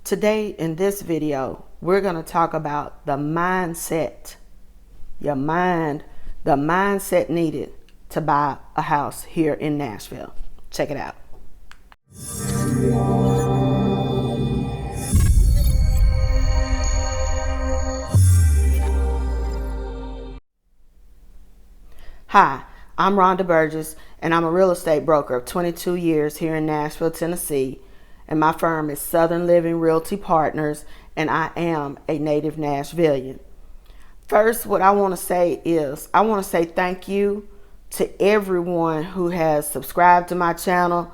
Today in this video, we're going to talk about the mindset, the mindset needed to buy a house here in Nashville. Check it out. Hi, I'm Rhonda Burgess, and I'm a real estate broker of 22 years here in Nashville, Tennessee. And my firm is Southern Living Realty Partners, and I am a native Nashvillian. First, what I want to say is I want to say thank you to everyone who has subscribed to my channel,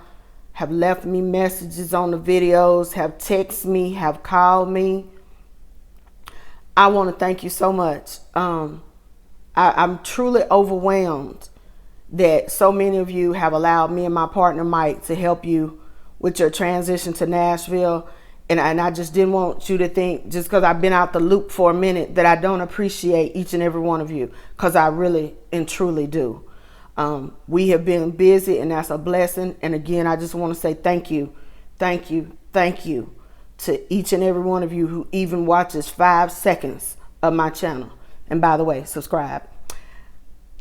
have left me messages on the videos, have texted me, have called me. I want to thank you so much. I'm truly overwhelmed that so many of you have allowed me and my partner Mike to help you with your transition to Nashville. And I just didn't want you to think, just because I've been out the loop for a minute, that I don't appreciate each and every one of you, because I really and truly do. We have been busy, and that's a blessing. And again, I just want to say thank you to each and every one of you who even watches 5 seconds of my channel. And by the way, subscribe.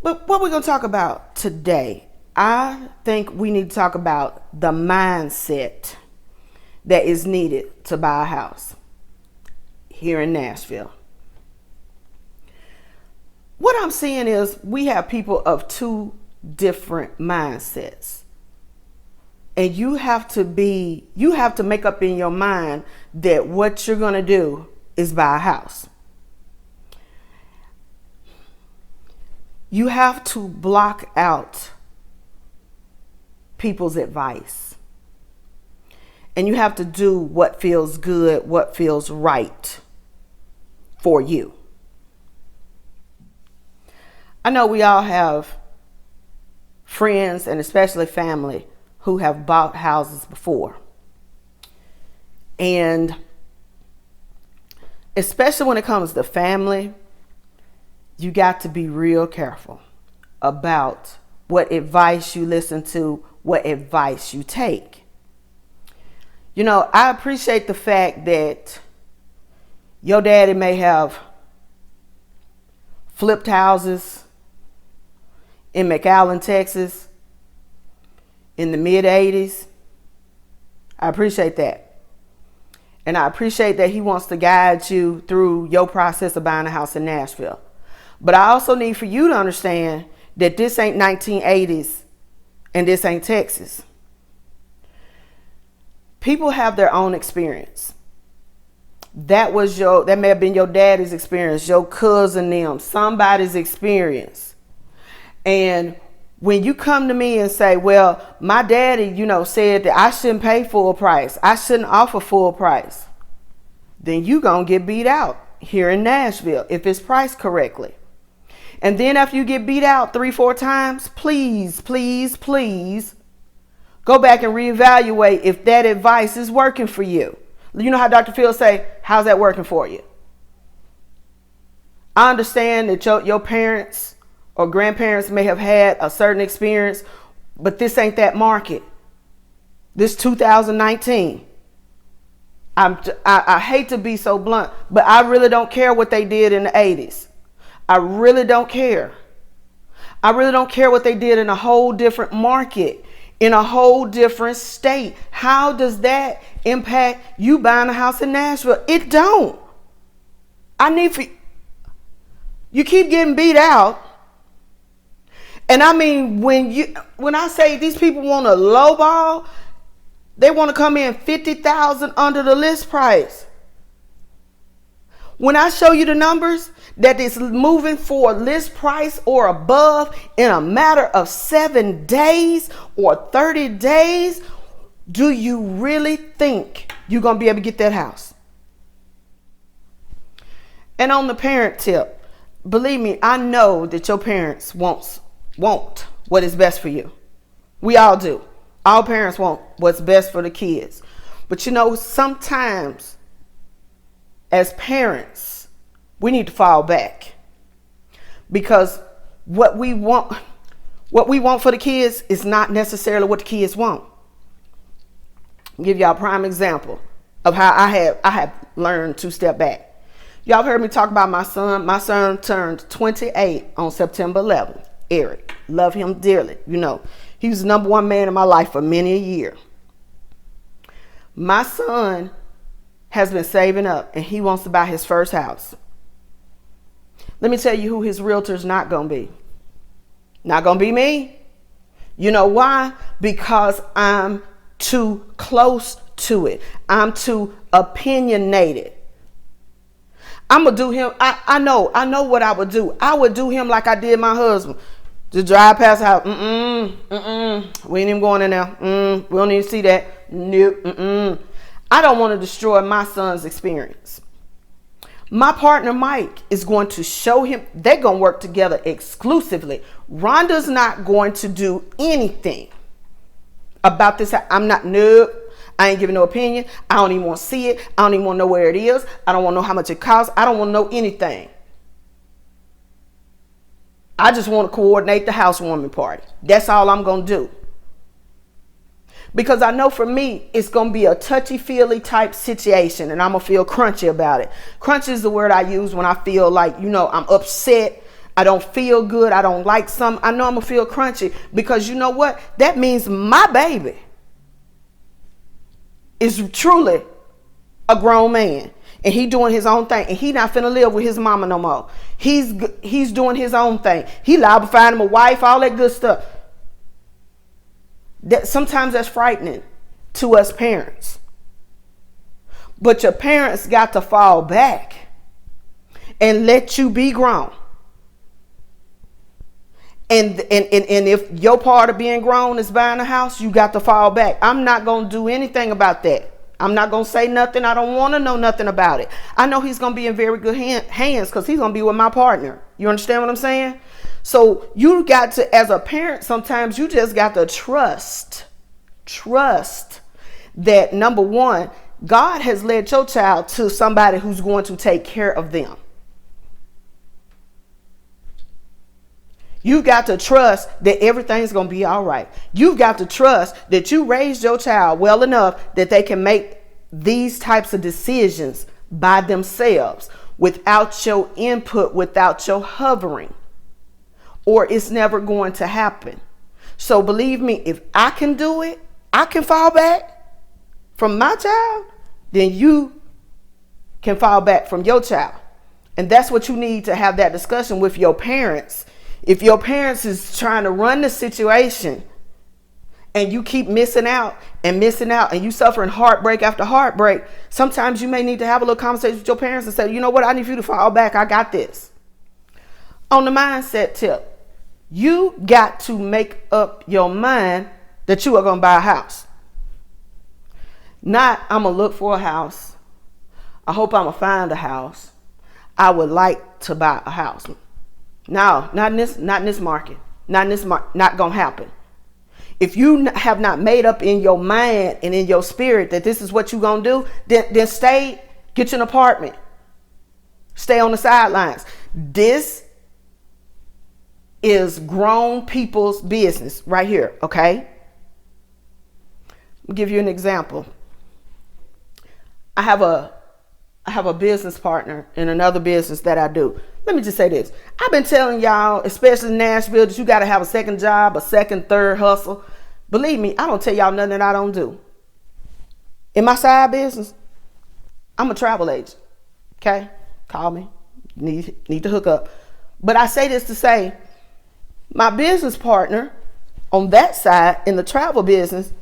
But what we're going to talk about today, I think we need to talk about the mindset that is needed to buy a house here in Nashville. What I'm seeing is we have people of 2 different mindsets. And you have to make up in your mind that what you're going to do is buy a house. You have to block out people's advice. And you have to do what feels good, what feels right for you. I know we all have friends, and especially family, who have bought houses before. And especially when it comes to family, you got to be real careful about what advice you listen to, what advice you take. You know, I appreciate the fact that your daddy may have flipped houses in McAllen, Texas in the mid-'80s. I appreciate that. And I appreciate that he wants to guide you through your process of buying a house in Nashville. But I also need for you to understand that this ain't 1980s and this ain't Texas. People have their own experience. That may have been your daddy's experience, your cousin them, somebody's experience. And when you come to me and say, well, my daddy, said that I shouldn't pay full price, I shouldn't offer full price, then you gonna get beat out here in Nashville if it's priced correctly. And then after you get beat out 3-4 times, please go back and reevaluate if that advice is working for you. You know how Dr. Phil say, how's that working for you? I understand that your parents or grandparents may have had a certain experience, but this ain't that market. This 2019. I hate to be so blunt, but I really don't care what they did in the 80s. I really don't care. I really don't care what they did in a whole different market, in a whole different state. How does that impact you buying a house in Nashville? It don't. You keep getting beat out. And I mean, when I say these people want a low ball, they want to come in $50,000 under the list price. When I show you the numbers that is moving for list price or above in a matter of 7 days or 30 days, do you really think you're going to be able to get that house? And on the parent tip, believe me, I know that your parents want what is best for you. We all do. All parents want what's best for the kids. But sometimes as parents, we need to fall back, because what we want for the kids is not necessarily what the kids want. I'll give y'all a prime example. of how I have learned to step back. Y'all heard me talk about my son. My son turned 28 on September 11th. Eric, love him dearly. You know, he was the number one man in my life for many a year. My son has been saving up and he wants to buy his first house. Let me tell you who his realtor's not going to be. Not going to be me. You know why? Because I'm too close to it. I'm too opinionated. I'm going to do him. I know what I would do. I would do him like I did my husband. Just drive past the house. We ain't even going in there. We don't even see that. Nope. I don't want to destroy my son's experience. My partner, Mike, is going to show him. They're going to work together exclusively. Rhonda's not going to do anything about this. Nope. I ain't giving no opinion. I don't even want to see it. I don't even want to know where it is. I don't want to know how much it costs. I don't want to know anything. I just want to coordinate the housewarming party. That's all I'm going to do. Because I know for me, it's going to be a touchy-feely type situation and I'm going to feel crunchy about it. Crunchy is the word I use when I feel like, I'm upset. I don't feel good. I don't like something. I know I'm going to feel crunchy because you know what? That means my baby is truly a grown man and he doing his own thing and he not finna live with his mama no more. He's doing his own thing. He liable to find him a wife, all that good stuff. That sometimes that's frightening to us parents. But your parents got to fall back and let you be grown. And if your part of being grown is buying a house, you got to fall back. I'm not going to do anything about that. I'm not going to say nothing. I don't want to know nothing about it. I know he's going to be in very good hands because he's going to be with my partner. You understand what I'm saying? So you got to, as a parent, sometimes you just got to trust that, number one, God has led your child to somebody who's going to take care of them. You've got to trust that everything's going to be all right. You've got to trust that you raised your child well enough that they can make these types of decisions by themselves without your input, without your hovering, or it's never going to happen. So believe me, if I can do it, I can fall back from my child, then you can fall back from your child. And that's what you need to have that discussion with your parents. If your parents is trying to run the situation and you keep missing out and you suffering heartbreak after heartbreak, sometimes you may need to have a little conversation with your parents and say, you know what, I need you to fall back. I got this. On the mindset tip, you got to make up your mind that you are going to buy a house. Not, I'm going to look for a house. I hope I'm going to find a house. I would like to buy a house. No, not in this market. Not going to happen. If you have not made up in your mind and in your spirit that this is what you're going to do, then stay, get you an apartment. Stay on the sidelines. This is grown people's business right here, okay? I'll give you an example. I have a business partner in another business that I do. Let me just say this. I've been telling y'all, especially in Nashville, that you got to have a second job, a second, third hustle. Believe me, I don't tell y'all nothing that I don't do. In my side business, I'm a travel agent. Okay? Call me. Need to hook up. But I say this to say, my business partner on that side in the travel business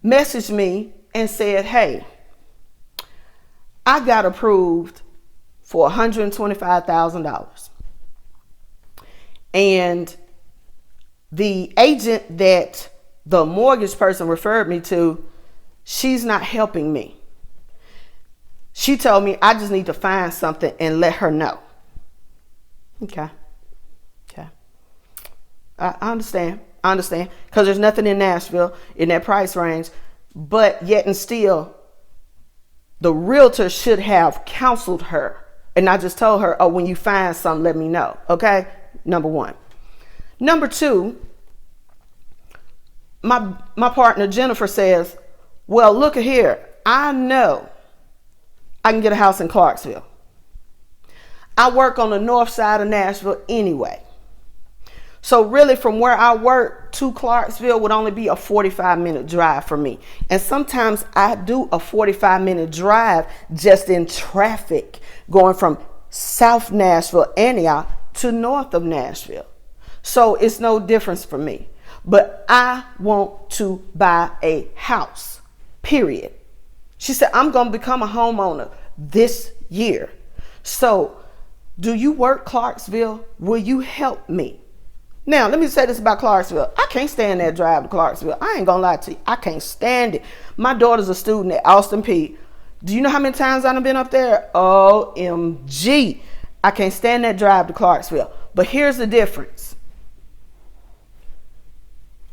messaged me and said, hey, I got approved for $125,000. And the agent that the mortgage person referred me to, she's not helping me. She told me I just need to find something and let her know. Okay. I understand. Because there's nothing in Nashville in that price range. But yet and still, the realtor should have counseled her and not just told her, oh, when you find something, let me know. Okay? Number one. Number two, my partner Jennifer says, well, look at here. I know I can get a house in Clarksville. I work on the north side of Nashville anyway. So really from where I work to Clarksville would only be a 45-minute drive for me. And sometimes I do a 45-minute drive just in traffic going from South Nashville, Antioch, to north of Nashville. So it's no difference for me. But I want to buy a house, period. She said, I'm going to become a homeowner this year. So do you work Clarksville? Will you help me? Now, let me say this about Clarksville. I can't stand that drive to Clarksville. I ain't gonna lie to you. I can't stand it. My daughter's a student at Austin Peay. Do you know how many times I've been up there? OMG. I can't stand that drive to Clarksville. But here's the difference.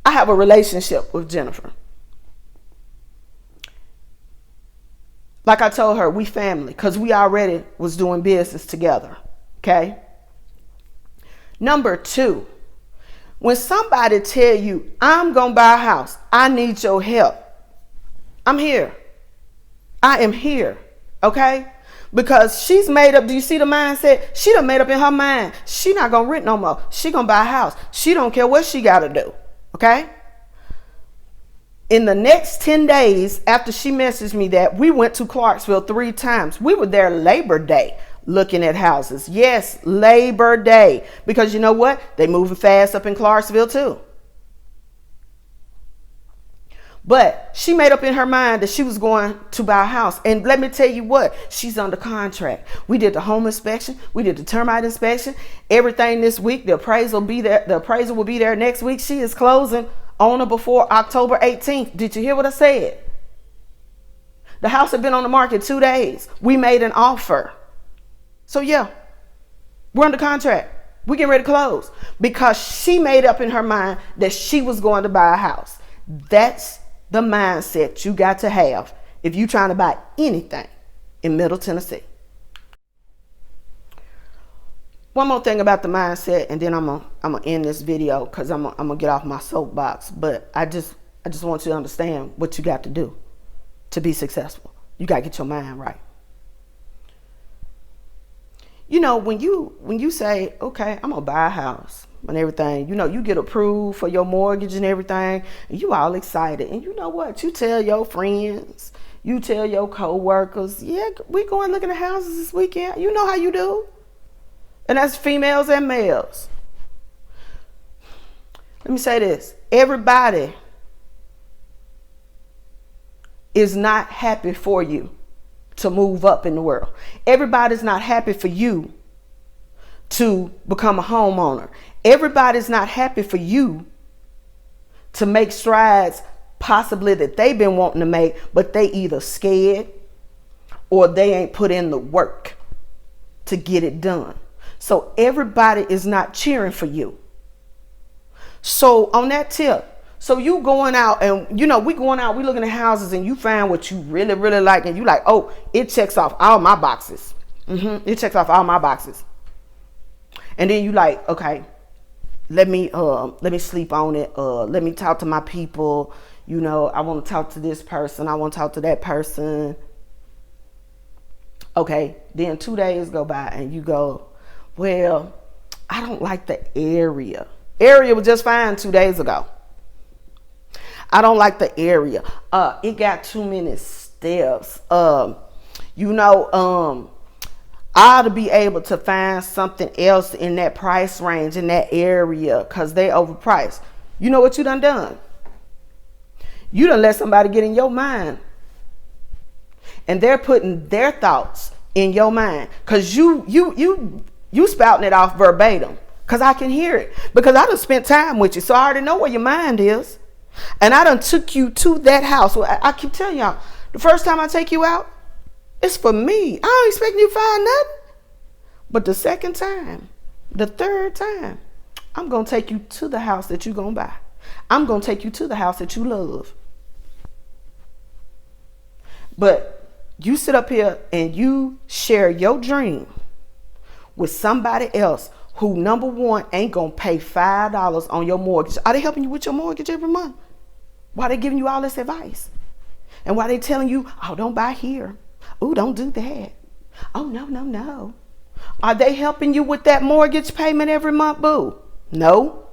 I have a relationship with Jennifer. Like I told her, we family, because we already was doing business together. Okay? Number 2. When somebody tell you, I'm going to buy a house, I need your help, I'm here. I am here, okay? Because she's made up, do you see the mindset? She done made up in her mind. She not going to rent no more. She going to buy a house. She don't care what she got to do, okay? In the next 10 days after she messaged me that, we went to Clarksville 3 times. We were there Labor Day. Looking at houses. Yes, Labor Day. Because you know what? They moving fast up in Clarksville too. But she made up in her mind that she was going to buy a house. And let me tell you what, she's under contract. We did the home inspection. We did the termite inspection. Everything this week. The appraisal will be there. The appraiser will be there next week. She is closing on or before October 18th. Did you hear what I said? The house had been on the market 2 days. We made an offer. So yeah, we're under contract. We're getting ready to close because she made up in her mind that she was going to buy a house. That's the mindset you got to have if you're trying to buy anything in Middle Tennessee. One more thing about the mindset, and then I'm gonna end this video because I'm gonna get off my soapbox. But I just want you to understand what you got to do to be successful. You got to get your mind right. You know, when you say, okay, I'm going to buy a house and everything, you know, you get approved for your mortgage and everything, and you all excited. And you know what? You tell your friends, you tell your coworkers, yeah, we going looking at houses this weekend. You know how you do. And that's females and males. Let me say this. Everybody is not happy for you to move up in the world. Everybody's not happy for you to become a homeowner. Everybody's not happy for you to make strides possibly that they've been wanting to make, but they either scared or they ain't put in the work to get it done. So everybody is not cheering for you. So on that tip, so you going out and, you know, we going out, we looking at houses and you find what you really, really like. And you like, oh, it checks off all my boxes. It checks off all my boxes. And then you like, okay, let me sleep on it. Let me talk to my people. You know, I want to talk to this person. I want to talk to that person. Okay. Then 2 days go by and you go, well, I don't like the area. Area was just fine 2 days ago. I don't like the area. It got too many steps. You know, I ought to be able to find something else in that price range in that area because they overpriced. You know what you done? You done let somebody get in your mind. And they're putting their thoughts in your mind because you spouting it off verbatim because I can hear it because I done spent time with you. So I already know where your mind is. And I done took you to that house. Well, I keep telling y'all, the first time I take you out, it's for me. I don't expect you to find nothing. But the second time, the third time, I'm going to take you to the house that you're going to buy. I'm going to take you to the house that you love. But you sit up here and you share your dream with somebody else who, number one, ain't going to pay $5 on your mortgage. Are they helping you with your mortgage every month? Why are they giving you all this advice? And while they telling you, oh, don't buy here. Oh, don't do that. Oh, no, no, no. Are they helping you with that mortgage payment every month, boo? No.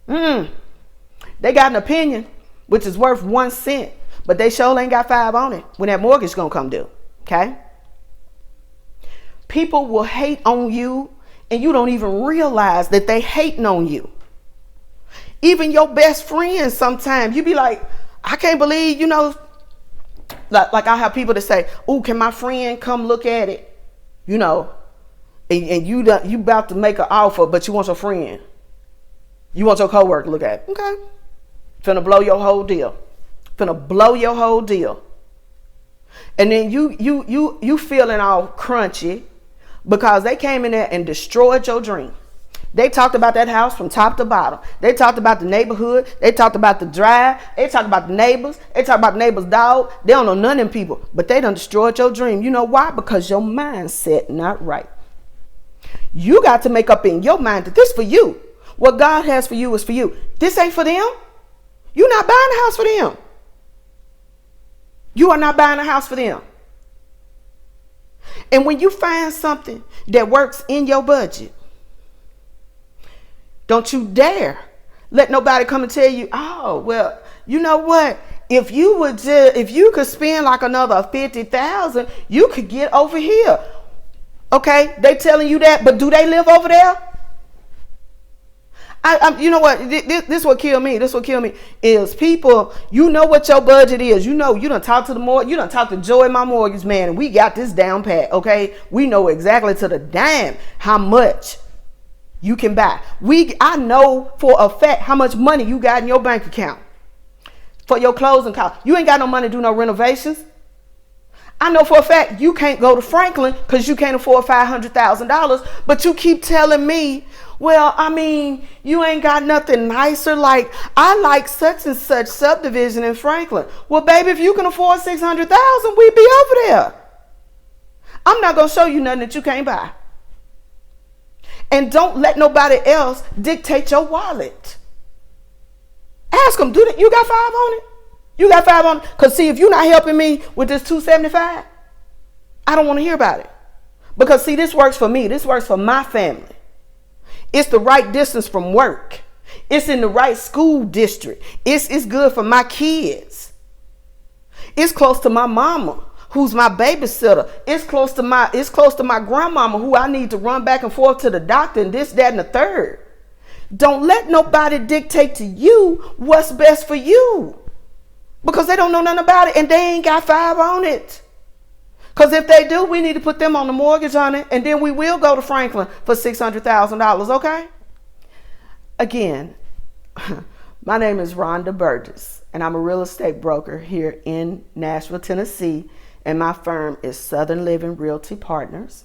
They got an opinion, which is worth 1 cent, but they sure ain't got 5 on it when that mortgage gonna come due. Okay? People will hate on you, and you don't even realize that they hating on you. Even your best friends, sometimes you be like, I can't believe, like I have people that say, oh, can my friend come look at it? And you about to make an offer, but you want your friend. You want your coworker to look at it. Okay. Finna blow your whole deal. And then you feeling all crunchy because they came in there and destroyed your dream. They talked about that house from top to bottom. They talked about the neighborhood. They talked about the drive. They talked about the neighbors. They talked about the neighbor's dog. They don't know none of them people, but they done destroyed your dream. You know why? Because your mindset not right. You got to make up in your mind that this for you. What God has for you is for you. This ain't for them. You're not buying a house for them. You are not buying a house for them. And when you find something that works in your budget, don't you dare let nobody come and tell you, oh, well, you know what? If you could spend like another $50,000, you could get over here. Okay, they telling you that, but do they live over there? You know what? This what kill me. This what kill me is people. You know what your budget is. You done talk to the mortgage. You done talk to Joey, my mortgage man, and we got this down pat. Okay, we know exactly to the dime how much you can buy. I know for a fact how much money you got in your bank account for your closing costs. You ain't got no money to do no renovations. I know for a fact you can't go to Franklin because you can't afford $500,000, but you keep telling me, well, I mean, you ain't got nothing nicer. Like, I like such and such subdivision in Franklin. Well, baby, if you can afford $600,000, we'd be over there. I'm not going to show you nothing that you can't buy. And don't let nobody else dictate your wallet. Ask them, you got 5 on it? You got 5 on it? Because see, if you're not helping me with this $275, I don't want to hear about it. Because see, this works for me. This works for my family. It's the right distance from work. It's in the right school district. It's good for my kids. It's close to my mama, who's my babysitter. It's close to my grandmama, who I need to run back and forth to the doctor and this, that, and the third. Don't let nobody dictate to you what's best for you, because they don't know nothing about it and they ain't got 5 on it. Because if they do, we need to put them on the mortgage on it, and then we will go to Franklin for $600,000, okay? Again, my name is Rhonda Burgess, and I'm a real estate broker here in Nashville, Tennessee, and my firm is Southern Living Realty Partners.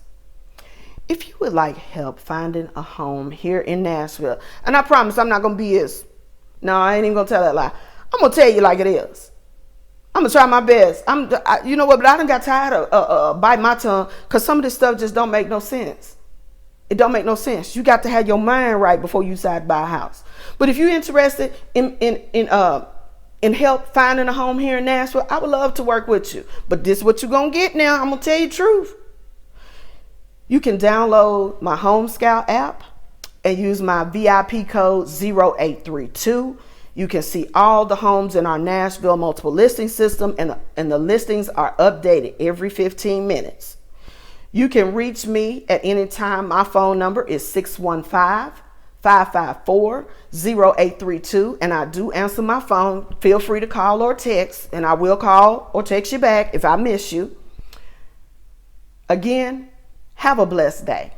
If you would like help finding a home here in Nashville, and I promise I'm not going to no, I ain't even going to tell that lie. I'm going to tell you like it is. I'm going to try my best. You know what, but I done got tired of biting my tongue, because some of this stuff just don't make no sense. It don't make no sense. You got to have your mind right before you decide to buy a house. But if you're interested in help finding a home here in Nashville, I would love to work with you. But this is what you're going to get now. I'm going to tell you the truth. You can download my Home Scout app and use my VIP code 0832. You can see all the homes in our Nashville multiple listing system, and the listings are updated every 15 minutes. You can reach me at any time. My phone number is 615-554-0832, and I do answer my phone. Feel free to call or text, and I will call or text you back if I miss you. Again, have a blessed day.